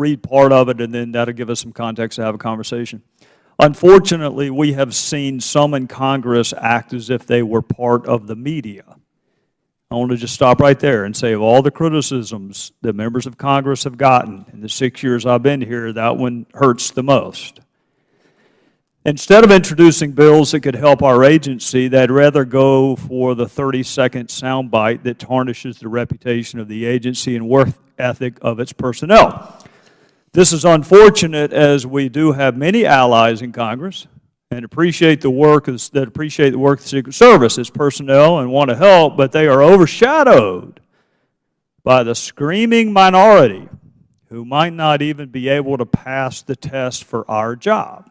read part of it, and then that'll give us some context to have a conversation. Unfortunately, we have seen some in Congress act as if they were part of the media. I want to just stop right there and say of all the criticisms that members of Congress have gotten in the 6 years I've been here, that one hurts the most. Instead of introducing bills that could help our agency, they'd rather go for the 30-second soundbite that tarnishes the reputation of the agency and work ethic of its personnel. This is unfortunate, as we do have many allies in Congress and appreciate the work of the Secret Service, its personnel, and want to help, but they are overshadowed by the screaming minority who might not even be able to pass the test for our job.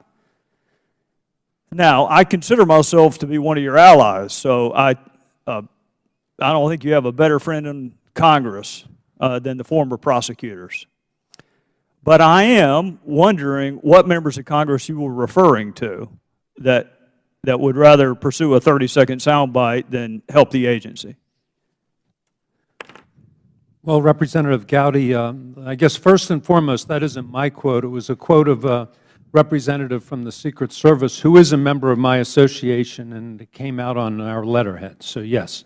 Now, I consider myself to be one of your allies, so I don't think you have a better friend in Congress than the former prosecutors. But I am wondering what members of Congress you were referring to that would rather pursue a 30-second soundbite than help the agency. Well, Representative Gowdy, I guess first and foremost, that isn't my quote. It was a quote of a representative from the Secret Service who is a member of my association, and it came out on our letterhead. So yes,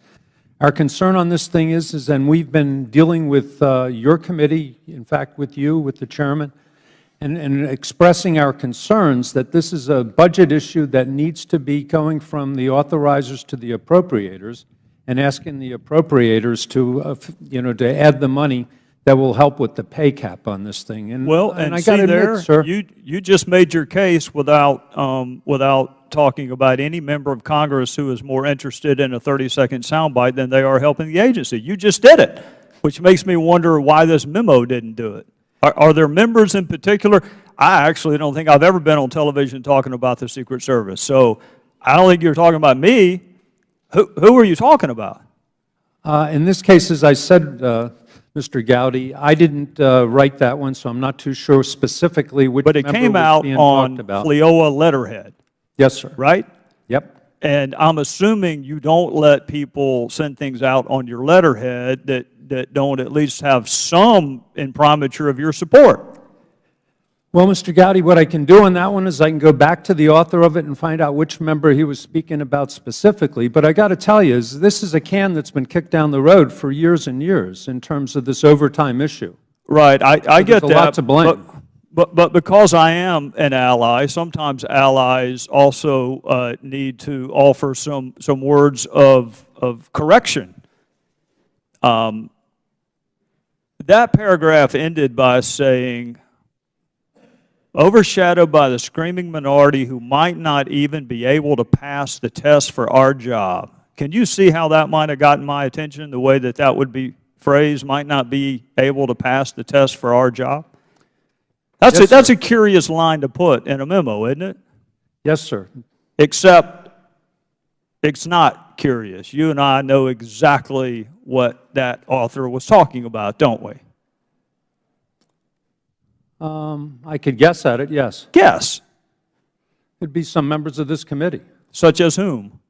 our concern on this thing is and we've been dealing with your committee, in fact with you, with the chairman, and expressing our concerns that this is a budget issue that needs to be going from the authorizers to the appropriators, and asking the appropriators to, to add the money that will help with the pay cap on this thing. And, well, and I see got to there, admit, sir, you just made your case without talking about any member of Congress who is more interested in a 30-second soundbite than they are helping the agency. You just did it, which makes me wonder why this memo didn't do it. Are there members in particular? I actually don't think I've ever been on television talking about the Secret Service, so I don't think you're talking about me. Who are you talking about? In this case, as I said, Mr. Gowdy, I didn't write that one, so I'm not too sure specifically which member was being talked about. But it came out on FLEOA letterhead. Yes, sir. Right? Yep. And I'm assuming you don't let people send things out on your letterhead that don't at least have some imprimatur of your support. Well, Mr. Gowdy, what I can do on that one is I can go back to the author of it and find out which member he was speaking about specifically. But I got to tell you, this is a can that's been kicked down the road for years and years in terms of this overtime issue. Right, I get that. There's a lot to blame. But because I am an ally, sometimes allies also need to offer some words of correction. That paragraph ended by saying, overshadowed by the screaming minority who might not even be able to pass the test for our job. Can you see how that might have gotten my attention, the way that would be phrased, might not be able to pass the test for our job? That's a curious line to put in a memo, isn't it? Yes, sir. Except it's not curious. You and I know exactly what that author was talking about, don't we? I could guess at it, yes. Guess. It'd be some members of this committee. Such as whom?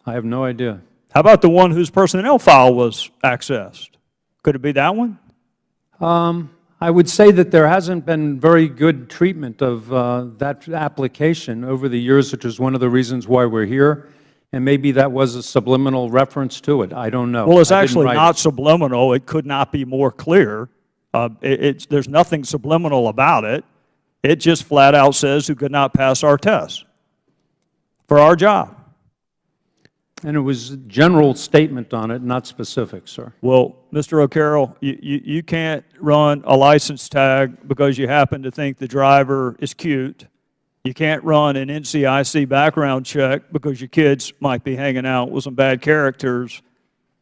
I have no idea. How about the one whose personnel file was accessed? Could it be that one? I would say that there hasn't been very good treatment of that application over the years, which is one of the reasons why we're here. And maybe that was a subliminal reference to it. I don't know. Well, it's actually not subliminal. It could not be more clear. There's nothing subliminal about it. It just flat out says who could not pass our test for our job. And it was a general statement on it, not specific, sir. Well, Mr. O'Carroll, you can't run a license tag because you happen to think the driver is cute. You can't run an NCIC background check because your kids might be hanging out with some bad characters.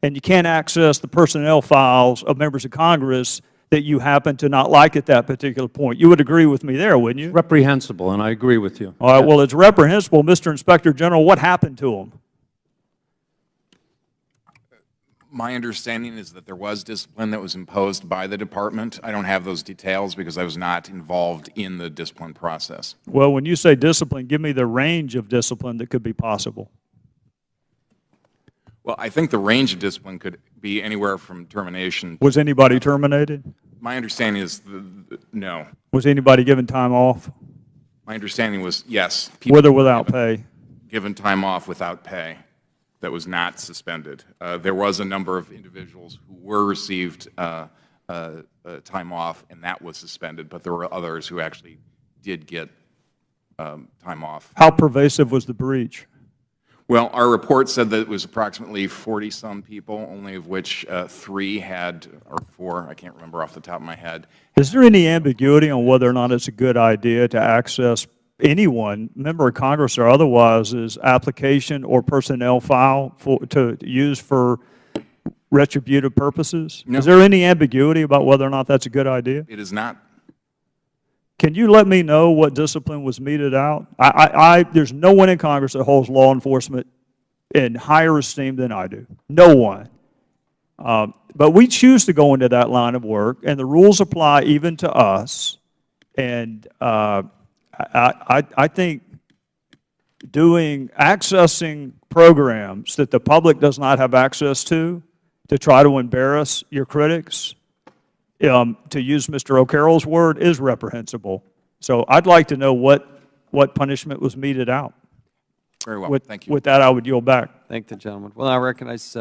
And you can't access the personnel files of members of Congress that you happen to not like at that particular point. You would agree with me there, wouldn't you? Reprehensible, and I agree with you. All right, well, it's reprehensible. Mr. Inspector General, what happened to him? My understanding is that there was discipline that was imposed by the department. I don't have those details because I was not involved in the discipline process. Well, when you say discipline, give me the range of discipline that could be possible. Well, I think the range of discipline could be anywhere from termination. Was anybody terminated? My understanding is No. Was anybody given time off, My understanding was, yes. people with or were without given- pay? Given time off without pay that was not suspended. There was a number of individuals who were received time off, and that was suspended, but there were others who actually did get time off. How pervasive was the breach? Well, our report said that it was approximately 40-some people, only of which 3 had, or 4, I can't remember off the top of my head. Is there any ambiguity on whether or not it's a good idea to access anyone, member of Congress or otherwise's application or personnel file to use for retributive purposes? No. Is there any ambiguity about whether or not that's a good idea? It is not. Can you let me know what discipline was meted out? There's no one in Congress that holds law enforcement in higher esteem than I do. No one. But we choose to go into that line of work, and the rules apply even to us. And I think accessing programs that the public does not have access to try to embarrass your critics, to use Mr. O'Carroll's word, is reprehensible. So I'd like to know what punishment was meted out. Very well, thank you. With that, I would yield back. Thank the gentleman. Well, I recognize